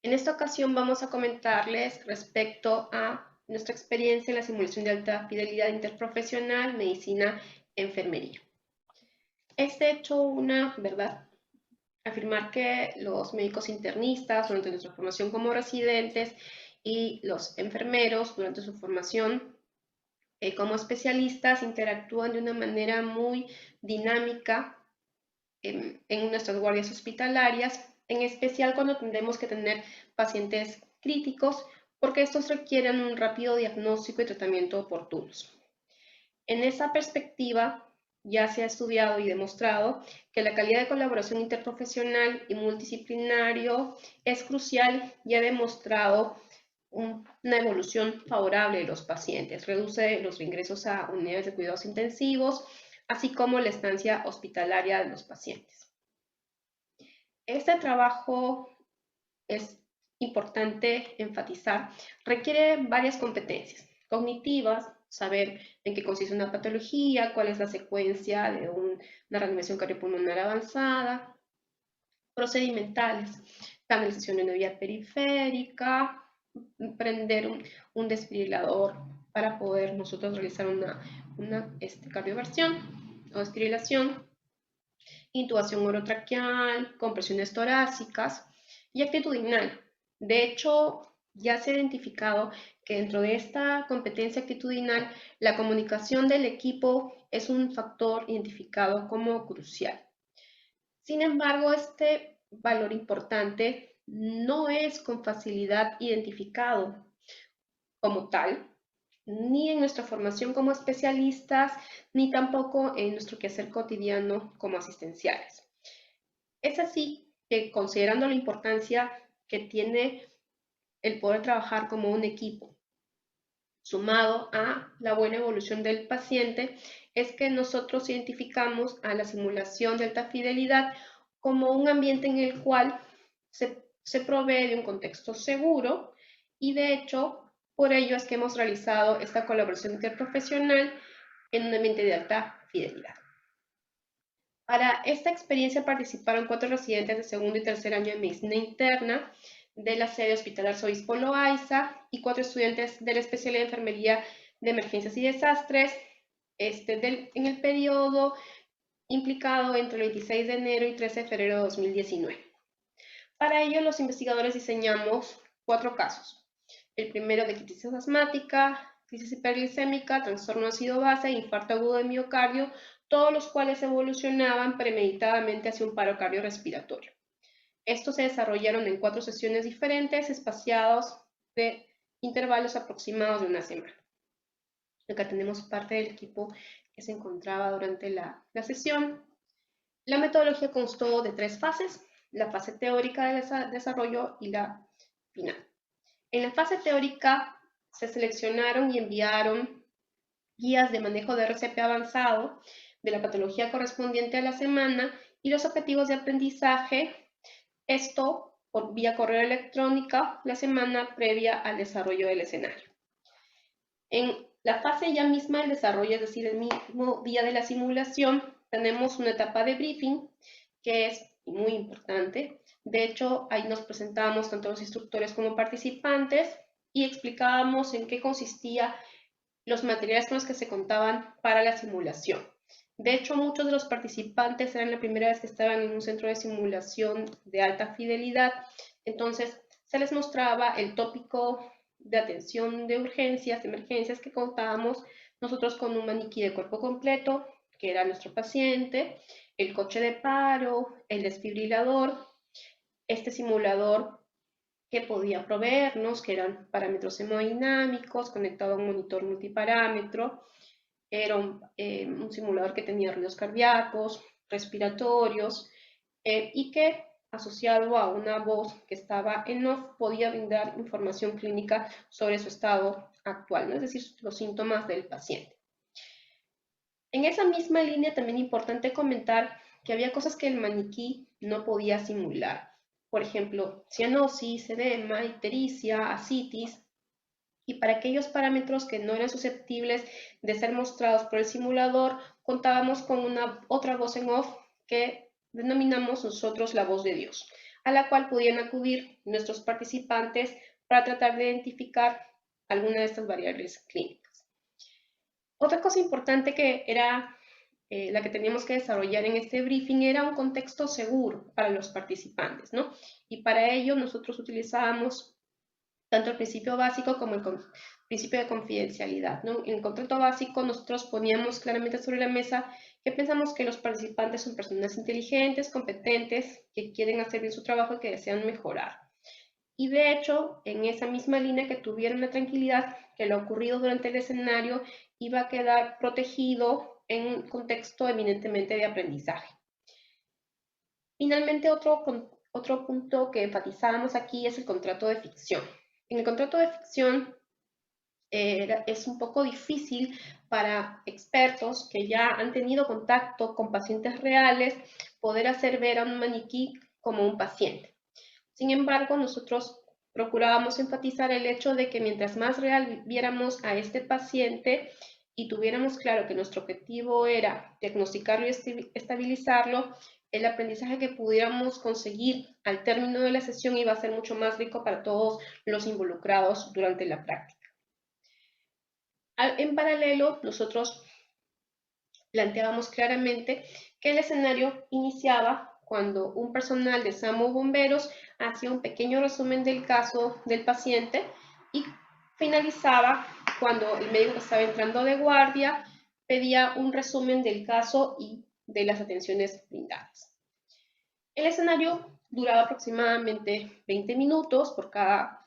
En esta ocasión vamos a comentarles respecto a nuestra experiencia en la simulación de alta fidelidad interprofesional, medicina, enfermería. Es de hecho una verdad afirmar que los médicos internistas durante nuestra formación como residentes y los enfermeros durante su formación como especialistas interactúan de una manera muy dinámica en nuestras guardias hospitalarias, en especial cuando tendremos que tener pacientes críticos, porque estos requieren un rápido diagnóstico y tratamiento oportunos. En esa perspectiva, ya se ha estudiado y demostrado que la calidad de colaboración interprofesional y multidisciplinario es crucial y ha demostrado una evolución favorable de los pacientes, reduce los ingresos a unidades de cuidados intensivos, así como la estancia hospitalaria de los pacientes. Este trabajo es importante enfatizar, requiere varias competencias cognitivas, saber en qué consiste una patología, cuál es la secuencia de una reanimación cardiopulmonar avanzada, procedimentales, canalización de una vía periférica, prender un desfibrilador para poder nosotros realizar una cardioversión o desfibrilación, intubación orotraqueal, compresiones torácicas y actitudinal. De hecho, ya se ha identificado que dentro de esta competencia actitudinal, la comunicación del equipo es un factor identificado como crucial. Sin embargo, este valor importante no es con facilidad identificado como tal, ni en nuestra formación como especialistas, ni tampoco en nuestro quehacer cotidiano como asistenciales. Es así que, considerando la importancia que tiene el poder trabajar como un equipo, sumado a la buena evolución del paciente, es que nosotros identificamos a la simulación de alta fidelidad como un ambiente en el cual se provee de un contexto seguro y de hecho, por ello es que hemos realizado esta colaboración interprofesional en un ambiente de alta fidelidad. Para esta experiencia participaron 4 residentes de segundo y tercer año de medicina interna de la sede hospitalar Obispo Loaiza y 4 estudiantes de la especialidad de enfermería de emergencias y desastres en el periodo implicado entre el 26 de enero y 13 de febrero de 2019. Para ello, los investigadores diseñamos 4 casos. El primero de crisis asmática, crisis hiperglicémica, trastorno ácido-base e infarto agudo de miocardio, todos los cuales evolucionaban premeditadamente hacia un paro cardiorrespiratorio. Estos se desarrollaron en 4 sesiones diferentes, espaciados de intervalos aproximados de una semana. Acá tenemos parte del equipo que se encontraba durante la sesión. La metodología constó de 3 fases, la fase teórica de desarrollo y la final. En la fase teórica se seleccionaron y enviaron guías de manejo de RCP avanzado de la patología correspondiente a la semana y los objetivos de aprendizaje, esto por vía correo electrónica la semana previa al desarrollo del escenario. En la fase ya misma del desarrollo, es decir, el mismo día de la simulación, tenemos una etapa de briefing que es muy importante. De hecho, ahí nos presentábamos tanto los instructores como participantes y explicábamos en qué consistía los materiales con los que se contaban para la simulación. De hecho, muchos de los participantes eran la primera vez que estaban en un centro de simulación de alta fidelidad, entonces se les mostraba el tópico de atención de urgencias, de emergencias que contábamos nosotros con un maniquí de cuerpo completo, que era nuestro paciente, el coche de paro, el desfibrilador, este simulador que podía proveernos, que eran parámetros hemodinámicos conectado a un monitor multiparámetro, era un simulador que tenía ruidos cardíacos, respiratorios, y que asociado a una voz que estaba en off podía brindar información clínica sobre su estado actual, ¿no? Es decir, los síntomas del paciente. En esa misma línea también es importante comentar que había cosas que el maniquí no podía simular. Por ejemplo, cianosis, edema, ictericia, ascitis. Y para aquellos parámetros que no eran susceptibles de ser mostrados por el simulador, contábamos con otra voz en off que denominamos nosotros la voz de Dios. a la cual podían acudir nuestros participantes para tratar de identificar alguna de estas variables clínicas. Otra cosa importante que era la que teníamos que desarrollar en este briefing era un contexto seguro para los participantes, ¿no? Y para ello nosotros utilizábamos tanto el principio básico como el principio de confidencialidad, ¿no? En el contrato básico nosotros poníamos claramente sobre la mesa que pensamos que los participantes son personas inteligentes, competentes, que quieren hacer bien su trabajo y que desean mejorar. Y de hecho, en esa misma línea, que tuvieron la tranquilidad que lo ocurrido durante el escenario iba a quedar protegido en un contexto eminentemente de aprendizaje. Finalmente, otro punto que enfatizábamos aquí es el contrato de ficción. En el contrato de ficción es un poco difícil para expertos que ya han tenido contacto con pacientes reales poder hacer ver a un maniquí como un paciente. Sin embargo, nosotros procurábamos enfatizar el hecho de que mientras más real viéramos a este paciente y tuviéramos claro que nuestro objetivo era diagnosticarlo y estabilizarlo, el aprendizaje que pudiéramos conseguir al término de la sesión iba a ser mucho más rico para todos los involucrados durante la práctica. En paralelo, nosotros planteábamos claramente que el escenario iniciaba cuando un personal de SAMU Bomberos hacía un pequeño resumen del caso del paciente y finalizaba cuando el médico que estaba entrando de guardia pedía un resumen del caso y de las atenciones brindadas. El escenario duraba aproximadamente 20 minutos por cada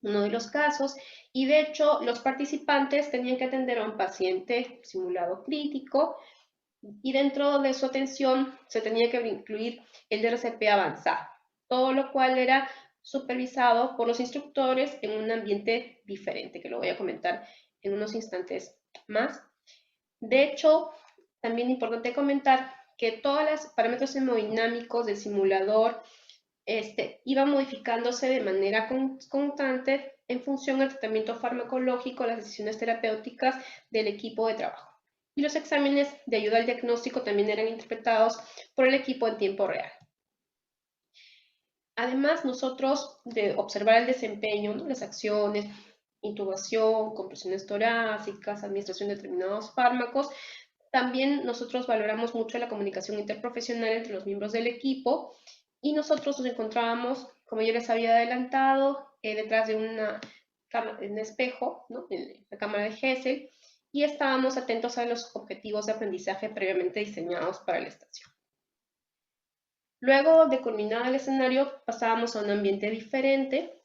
uno de los casos, y de hecho los participantes tenían que atender a un paciente simulado crítico, y dentro de su atención se tenía que incluir el DRCP avanzado, todo lo cual era supervisado por los instructores en un ambiente diferente, que lo voy a comentar en unos instantes más. De hecho, también es importante comentar que todos los parámetros hemodinámicos del simulador iba modificándose de manera constante en función del tratamiento farmacológico, las decisiones terapéuticas del equipo de trabajo. Y los exámenes de ayuda al diagnóstico también eran interpretados por el equipo en tiempo real. Además, nosotros de observar el desempeño, ¿no?, las acciones, intubación, compresiones torácicas, administración de determinados fármacos, también nosotros valoramos mucho la comunicación interprofesional entre los miembros del equipo, y nosotros nos encontrábamos, como yo les había adelantado, detrás de un espejo, ¿no?, en la cámara de Gesell, y estábamos atentos a los objetivos de aprendizaje previamente diseñados para la estación. Luego de culminar el escenario, pasábamos a un ambiente diferente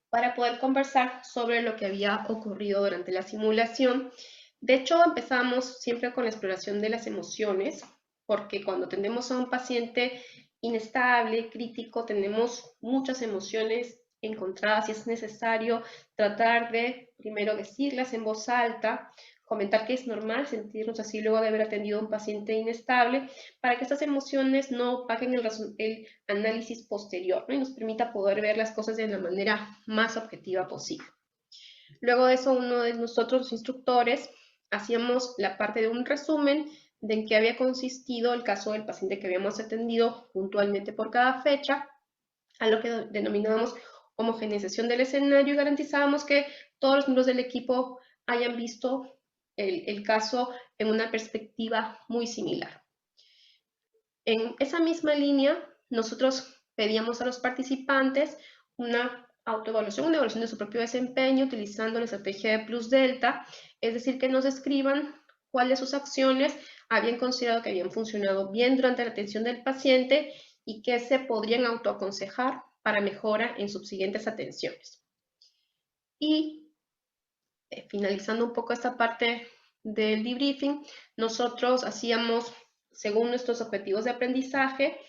para poder conversar sobre lo que había ocurrido durante la simulación. De hecho, empezamos siempre con la exploración de las emociones, porque cuando tenemos a un paciente inestable, crítico, tenemos muchas emociones encontradas y es necesario tratar de primero decirlas en voz alta, comentar que es normal sentirnos así luego de haber atendido a un paciente inestable, para que estas emociones no opaquen el análisis posterior, ¿no?, y nos permita poder ver las cosas de la manera más objetiva posible. Luego de eso, uno de nosotros, los instructores, hacíamos la parte de un resumen de en qué había consistido el caso del paciente que habíamos atendido puntualmente por cada fecha, a lo que denominábamos homogeneización del escenario, y garantizábamos que todos los miembros del equipo hayan visto el caso en una perspectiva muy similar. En esa misma línea, nosotros pedíamos a los participantes una autoevaluación, una evaluación de su propio desempeño utilizando la estrategia de Plus Delta, es decir, que nos describan cuáles de sus acciones habían considerado que habían funcionado bien durante la atención del paciente y que se podrían autoaconsejar para mejora en subsiguientes atenciones. Y finalizando un poco esta parte del debriefing, nosotros hacíamos, según nuestros objetivos de aprendizaje,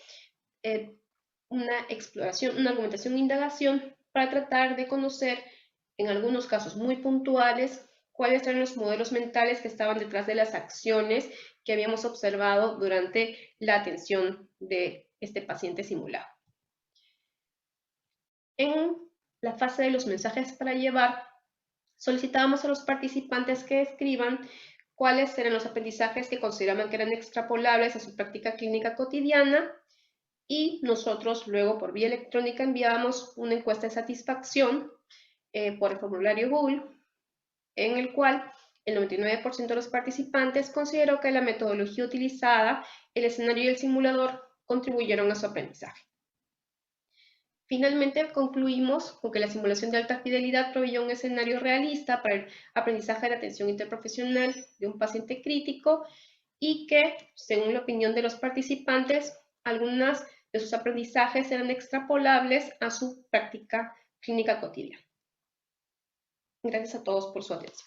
una exploración, una argumentación e indagación para tratar de conocer, en algunos casos muy puntuales, cuáles eran los modelos mentales que estaban detrás de las acciones que habíamos observado durante la atención de este paciente simulado. En la fase de los mensajes para llevar, solicitábamos a los participantes que escriban cuáles eran los aprendizajes que consideraban que eran extrapolables a su práctica clínica cotidiana y nosotros luego por vía electrónica enviábamos una encuesta de satisfacción por el formulario Google, en el cual el 99% de los participantes consideró que la metodología utilizada, el escenario y el simulador contribuyeron a su aprendizaje. Finalmente, concluimos con que la simulación de alta fidelidad proveyó un escenario realista para el aprendizaje de la atención interprofesional de un paciente crítico y que, según la opinión de los participantes, algunas de sus aprendizajes eran extrapolables a su práctica clínica cotidiana. Gracias a todos por su atención.